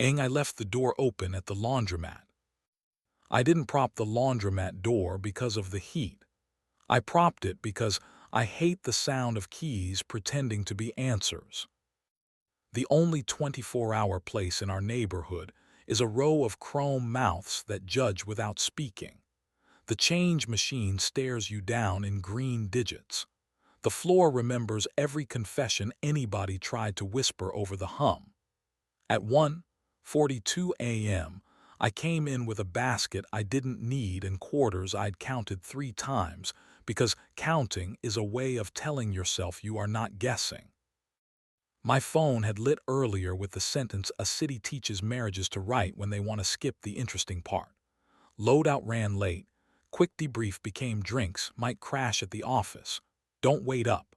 I left the door open at the laundromat. I didn't prop the laundromat door because of the heat. I propped it because I hate the sound of keys pretending to be answers. The only 24-hour place in our neighborhood is a row of chrome mouths that judge without speaking. The change machine stares you down in green digits. The floor remembers every confession anybody tried to whisper over the hum. At 1:42 a.m., I came in with a basket I didn't need and quarters I'd counted 3 times because counting is a way of telling yourself you are not guessing. My phone had lit earlier with the sentence a city teaches marriages to write when they want to skip the interesting part. Loadout ran late. Quick debrief became drinks, might crash at the office. Don't wait up.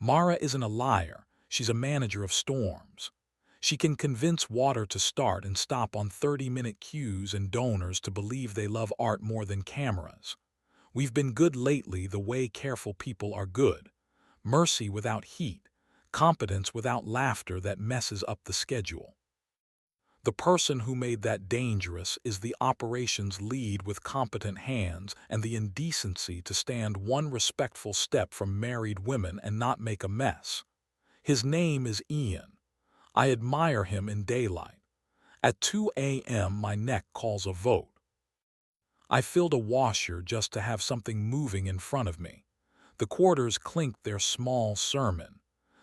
Mara isn't a liar. She's a manager of storms. She can convince water to start and stop on 30-minute cues and donors to believe they love art more than cameras. We've been good lately the way careful people are good. Mercy without heat. Competence without laughter that messes up the schedule. The person who made that dangerous is the operations lead with competent hands and the indecency to stand one respectful step from married women and not make a mess. His name is Ian. I admire him in daylight. At 2 a.m. my neck calls a vote. I filled a washer just to have something moving in front of me. The quarters clinked their small sermon.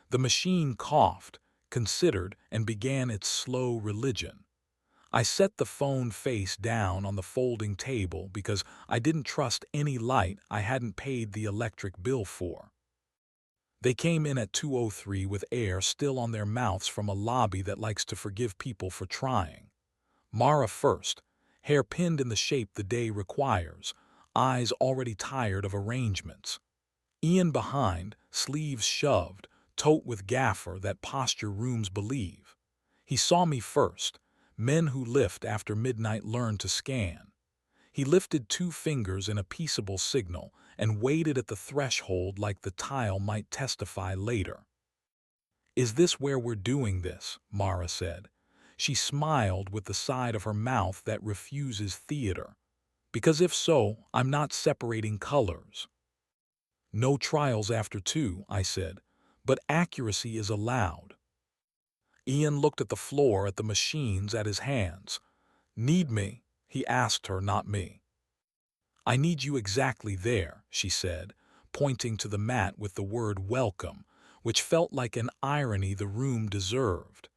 The machine coughed, considered, and began its slow religion. I set the phone face down on the folding table because I didn't trust any light I hadn't paid the electric bill for. They came in at 2:03 with air still on their mouths from a lobby that likes to forgive people for trying. Mara first, hair pinned in the shape the day requires, eyes already tired of arrangements. Ian behind, sleeves shoved, tote with gaffer that posture rooms believe. He saw me first. Men who lift after midnight learn to scan. He lifted 2 fingers in a peaceable signal and waited at the threshold like the tile might testify later. "Is this where we're doing this?" Mara said. She smiled with the side of her mouth that refuses theater. "Because if so, I'm not separating colors." "No trials after 2, I said, "but accuracy is allowed." Ian looked at the floor, at the machines, at his hands. "Need me?" he asked her, not me. "I need you exactly there," she said, pointing to the mat with the word welcome, which felt like an irony the room deserved.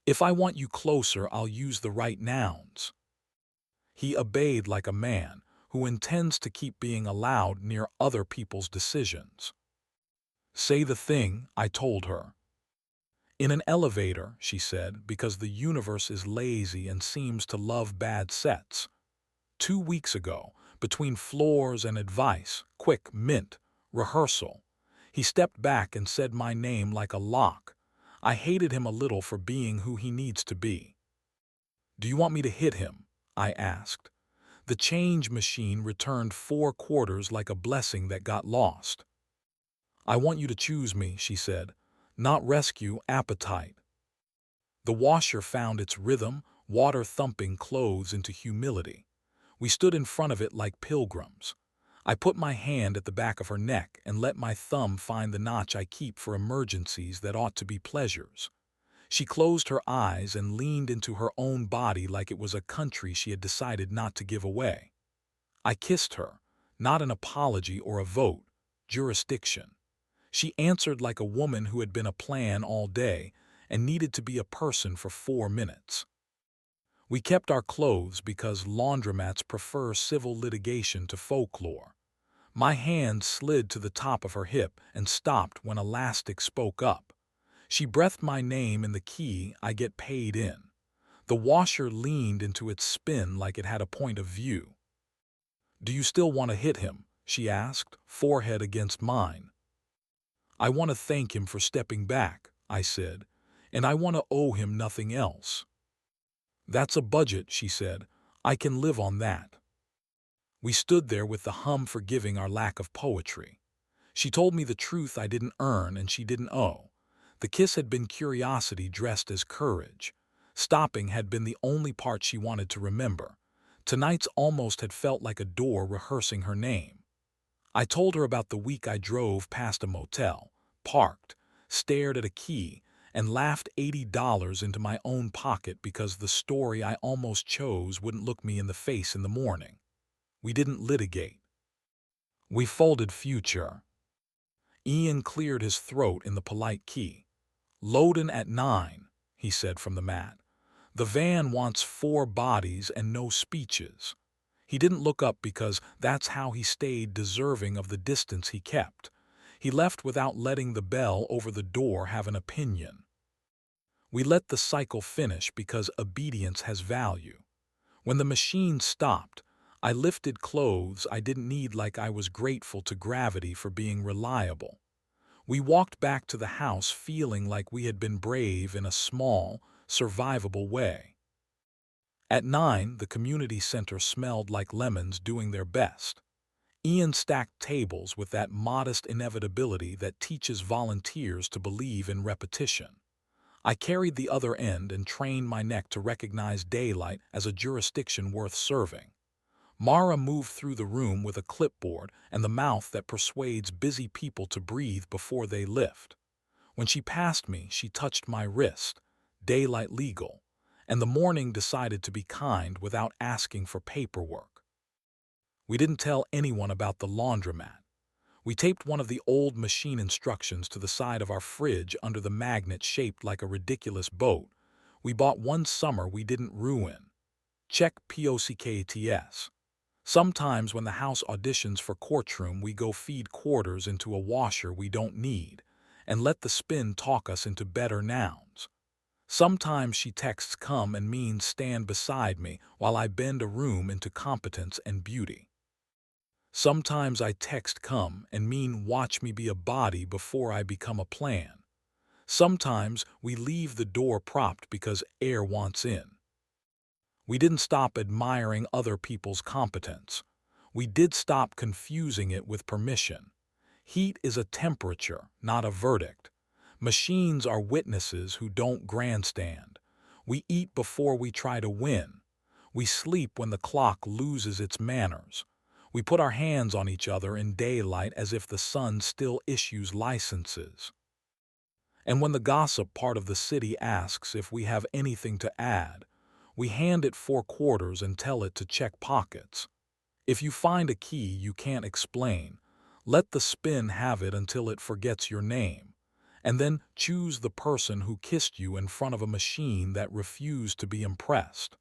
"If I want you closer, I'll use the right nouns." He obeyed like a man who intends to keep being allowed near other people's decisions. "Say the thing," I told her. "In an elevator," she said, "because the universe is lazy and seems to love bad sets. 2 weeks ago, between floors and advice, quick, mint, rehearsal. He stepped back and said my name like a lock. I hated him a little for being who he needs to be." "Do you want me to hit him?" I asked. The change machine returned 4 quarters like a blessing that got lost. "I want you to choose me," she said. "Not rescue, appetite." The washer found its rhythm, water thumping clothes into humility. We stood in front of it like pilgrims. I put my hand at the back of her neck and let my thumb find the notch I keep for emergencies that ought to be pleasures. She closed her eyes and leaned into her own body like it was a country she had decided not to give away. I kissed her, not an apology or a vote, jurisdiction. She answered like a woman who had been a plan all day and needed to be a person for 4 minutes. We kept our clothes because laundromats prefer civil litigation to folklore. My hand slid to the top of her hip and stopped when elastic spoke up. She breathed my name in the key I get paid in. The washer leaned into its spin like it had a point of view. "Do you still want to hit him?" she asked, forehead against mine. "I want to thank him for stepping back," I said, "and I want to owe him nothing else." "That's a budget," she said. "I can live on that." We stood there with the hum forgiving our lack of poetry. She told me the truth I didn't earn and she didn't owe. The kiss had been curiosity dressed as courage. Stopping had been the only part she wanted to remember. Tonight's almost had felt like a door rehearsing her name. I told her about the week I drove past a motel, parked, stared at a key, and laughed $80 into my own pocket because the story I almost chose wouldn't look me in the face in the morning. We didn't litigate. We folded future. Ian cleared his throat in the polite key. "Loadin' at 9, he said from the mat. "The van wants 4 bodies and no speeches." He didn't look up because that's how he stayed deserving of the distance he kept. He left without letting the bell over the door have an opinion. We let the cycle finish because obedience has value. When the machine stopped, I lifted clothes I didn't need like I was grateful to gravity for being reliable. We walked back to the house feeling like we had been brave in a small, survivable way. At 9, the community center smelled like lemons doing their best. Ian stacked tables with that modest inevitability that teaches volunteers to believe in repetition. I carried the other end and trained my neck to recognize daylight as a jurisdiction worth serving. Mara moved through the room with a clipboard and the mouth that persuades busy people to breathe before they lift. When she passed me, she touched my wrist, daylight legal, and the morning decided to be kind without asking for paperwork. We didn't tell anyone about the laundromat. We taped one of the old machine instructions to the side of our fridge under the magnet shaped like a ridiculous boat we bought one summer we didn't ruin. Check POCKETS. Sometimes when the house auditions for courtroom, we go feed quarters into a washer we don't need and let the spin talk us into better nouns. Sometimes she texts come and means stand beside me while I bend a room into competence and beauty. Sometimes I text come and mean watch me be a body before I become a plan. Sometimes we leave the door propped because air wants in. We didn't stop admiring other people's competence. We did stop confusing it with permission. Heat is a temperature, not a verdict. Machines are witnesses who don't grandstand. We eat before we try to win. We sleep when the clock loses its manners. We put our hands on each other in daylight as if the sun still issues licenses. And when the gossip part of the city asks if we have anything to add, we hand it 4 quarters and tell it to check pockets. If you find a key you can't explain, let the spin have it until it forgets your name, and then choose the person who kissed you in front of a machine that refused to be impressed.